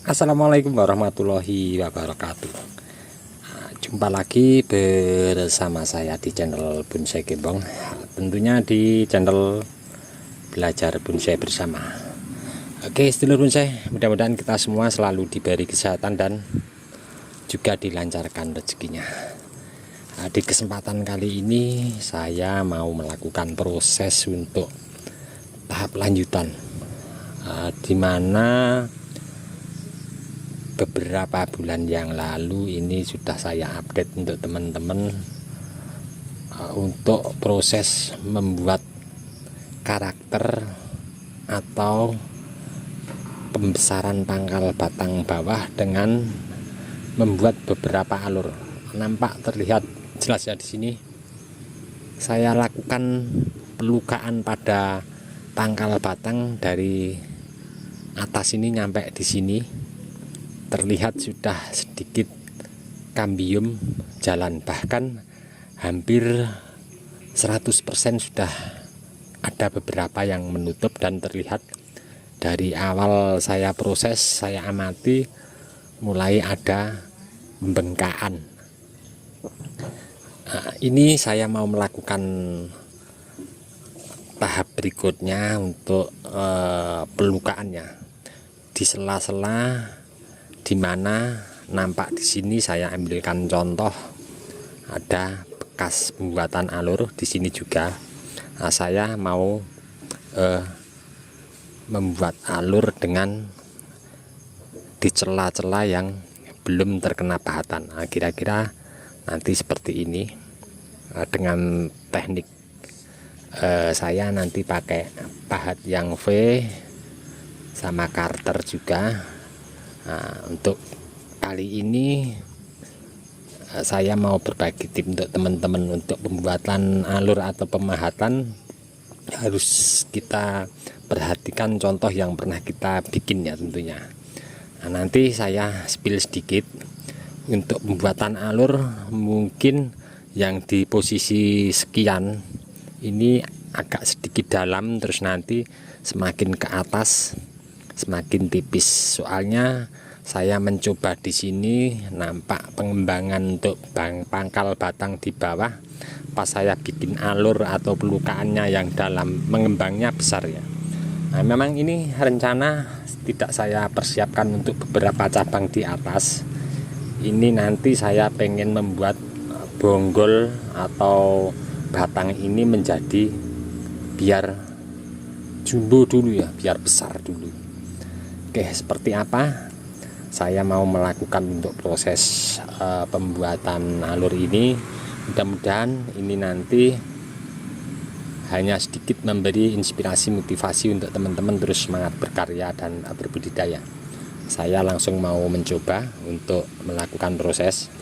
Assalamualaikum warahmatullahi wabarakatuh. Jumpa lagi bersama saya di channel Bonsai Gembong, tentunya di channel Belajar Bonsai Bersama. Oke, sedulur bonsai, mudah-mudahan kita semua selalu diberi kesehatan dan juga dilancarkan rezekinya. Di kesempatan kali ini saya mau melakukan proses untuk tahap lanjutan, di mana beberapa bulan yang lalu ini sudah saya update untuk teman-teman untuk proses membuat karakter atau pembesaran pangkal batang bawah dengan membuat beberapa alur. Nampak terlihat jelas ya di sini. Saya lakukan pelukaan pada pangkal batang dari atas ini nyampe di sini. Terlihat sudah sedikit kambium jalan, bahkan hampir 100% sudah ada beberapa yang menutup, dan terlihat dari awal saya proses, saya amati mulai ada pembengkakan. Ini saya mau melakukan tahap berikutnya untuk pelukaannya di sela-sela, di mana nampak di sini saya ambilkan contoh ada bekas pembuatan alur di sini juga. Saya mau membuat alur dengan di celah-celah yang belum terkena pahatan. Kira-kira nanti seperti ini, dengan teknik saya nanti pakai pahat yang V sama karter juga. Untuk kali ini saya mau berbagi tips untuk teman-teman untuk pembuatan alur atau pemahatan. Harus kita perhatikan contoh yang pernah kita bikin ya tentunya. Nanti saya spill sedikit untuk pembuatan alur. Mungkin yang di posisi sekian ini agak sedikit dalam, terus nanti semakin ke atas semakin tipis. Soalnya saya mencoba di sini nampak pengembangan untuk pangkal batang di bawah. Pas saya bikin alur atau pelukaannya yang dalam, mengembangnya besar ya. Memang ini rencana tidak saya persiapkan untuk beberapa cabang di atas. Ini nanti saya pengen membuat bonggol atau batang ini menjadi biar jumbo dulu ya, biar besar dulu. Oke, seperti apa saya mau melakukan untuk proses pembuatan alur ini. Mudah-mudahan ini nanti hanya sedikit memberi inspirasi, motivasi untuk teman-teman terus semangat berkarya dan berbudidaya. Saya langsung mau mencoba untuk melakukan proses.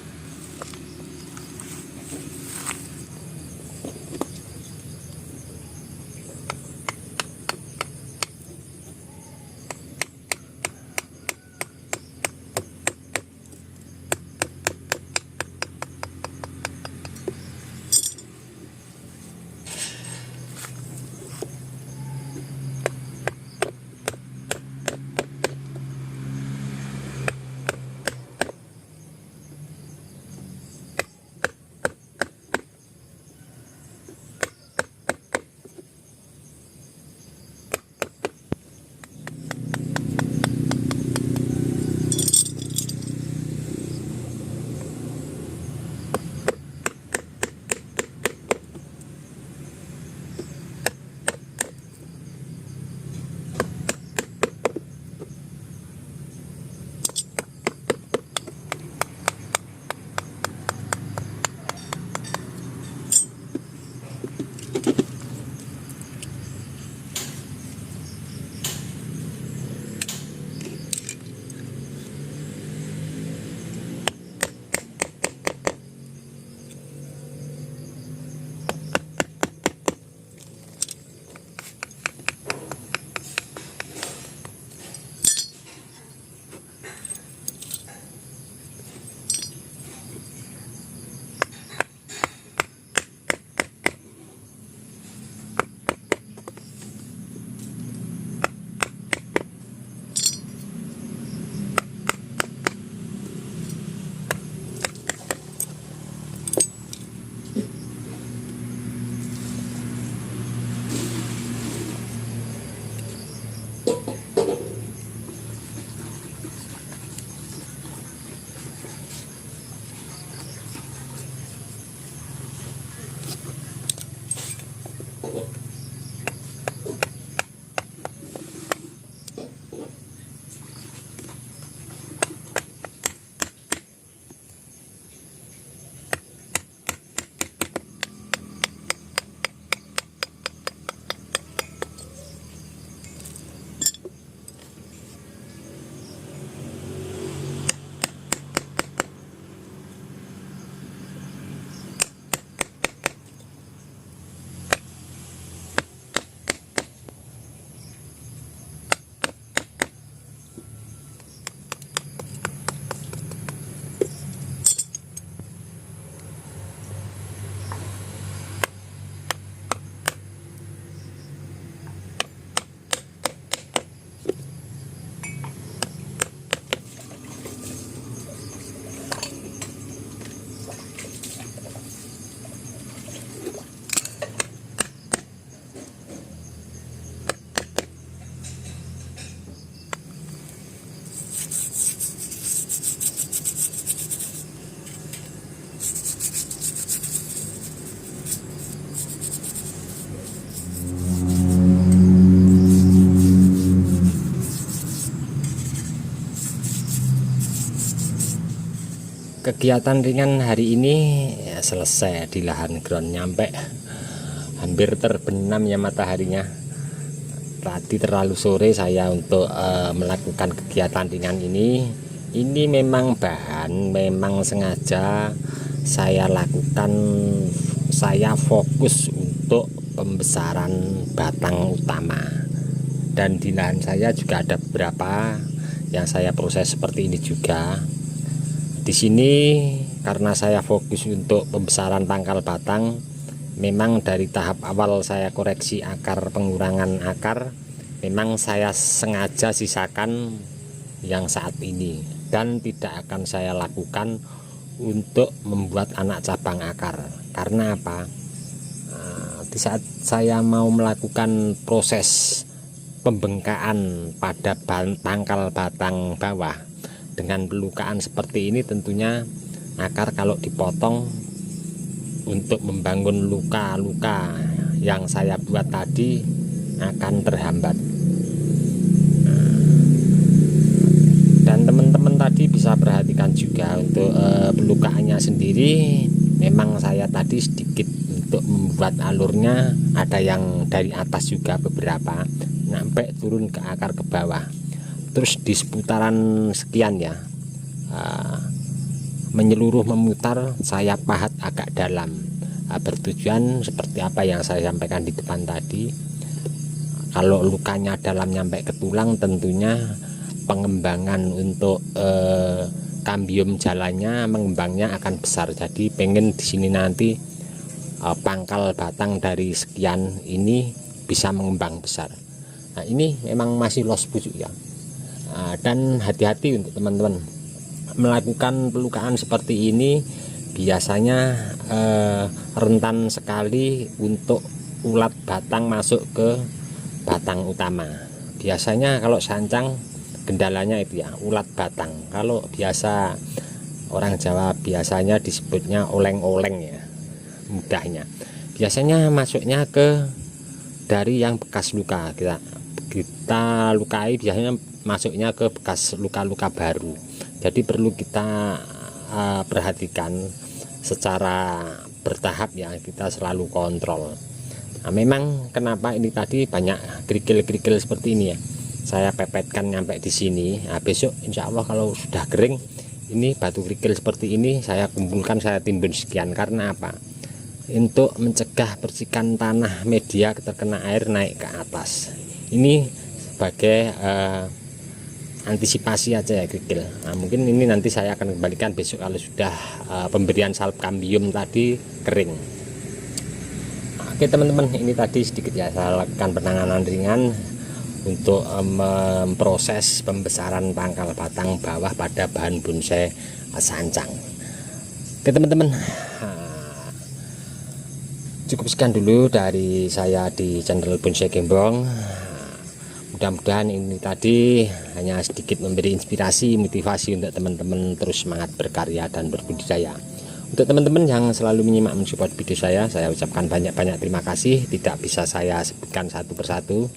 Kegiatan ringan hari ini ya selesai di lahan ground, nyampe hampir terbenam ya mataharinya. Tadi terlalu sore saya untuk melakukan kegiatan ringan ini. Ini memang memang sengaja saya lakukan, saya fokus untuk pembesaran batang utama. Dan di lahan saya juga ada beberapa yang saya proses seperti ini juga. Di sini karena saya fokus untuk pembesaran pangkal batang, memang dari tahap awal saya koreksi akar, pengurangan akar, memang saya sengaja sisakan yang saat ini, dan tidak akan saya lakukan untuk membuat anak cabang akar. Karena apa? Di saat saya mau melakukan proses pembengkakan pada pangkal batang bawah dengan pelukaan seperti ini, tentunya akar kalau dipotong untuk membangun luka-luka yang saya buat tadi akan terhambat. Dan teman-teman tadi bisa perhatikan juga untuk pelukaannya sendiri, memang saya tadi sedikit untuk membuat alurnya, ada yang dari atas juga beberapa sampai turun ke akar ke bawah. Terus di seputaran sekian ya, menyeluruh memutar saya pahat agak dalam, bertujuan seperti apa yang saya sampaikan di depan tadi. Kalau lukanya dalam nyampe ke tulang, tentunya pengembangan untuk kambium jalannya, mengembangnya akan besar. Jadi pengen di sini nanti pangkal batang dari sekian ini bisa mengembang besar. Nah, ini memang masih los pucuk ya. Dan hati-hati untuk teman-teman melakukan pelukaan seperti ini, biasanya rentan sekali untuk ulat batang masuk ke batang utama. Biasanya kalau sancang kendalanya itu ya ulat batang. Kalau biasa orang Jawa biasanya disebutnya oleng-oleng ya, mudahnya. Biasanya masuknya ke dari yang bekas luka, kita lukai, biasanya masuknya ke bekas luka-luka baru. Jadi perlu kita perhatikan secara bertahap ya, kita selalu kontrol. Nah, memang kenapa ini tadi banyak kerikil-kerikil seperti ini ya, saya pepetkan nyampe di sini. Nah, besok insya Allah kalau sudah kering, ini batu kerikil seperti ini saya kumpulkan, saya timbun sekian. Karena apa? Untuk mencegah percikan tanah media terkena air naik ke atas. Ini sebagai antisipasi aja ya kerikil. Nah, mungkin ini nanti saya akan kembalikan besok kalau sudah pemberian salep kambium tadi kering. Oke teman-teman, ini tadi sedikit ya saya lakukan penanganan ringan untuk memproses pembesaran pangkal batang bawah pada bahan bonsai sancang. Oke teman-teman, cukup sekian dulu dari saya di channel Bonsai Gembong. Mudah-mudahan ini tadi hanya sedikit memberi inspirasi, motivasi untuk teman-teman terus semangat berkarya dan berbudidaya. Untuk teman-teman yang selalu menyimak mensupport video saya ucapkan banyak-banyak terima kasih. Tidak bisa saya sebutkan satu persatu.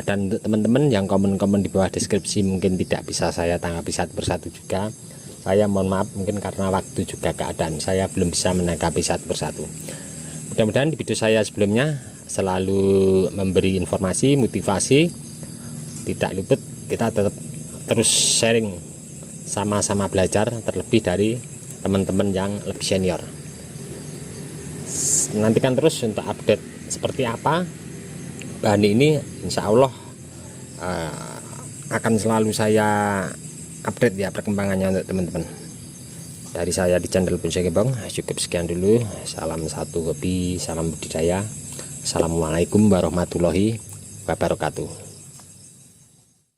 Dan untuk teman-teman yang komen-komen di bawah deskripsi mungkin tidak bisa saya tanggapi satu persatu juga, saya mohon maaf, mungkin karena waktu juga keadaan saya belum bisa menanggapi satu persatu. Mudah-mudahan di video saya sebelumnya selalu memberi informasi, motivasi, tidak luput kita tetap terus sharing, sama-sama belajar, terlebih dari teman-teman yang lebih senior. Nantikan terus untuk update seperti apa bahan ini, insya Allah akan selalu saya update ya perkembangannya untuk teman-teman. Dari saya di channel Bonsai Gembong cukup sekian dulu. Salam satu hobi, salam budidaya. Assalamualaikum warahmatullahi wabarakatuh.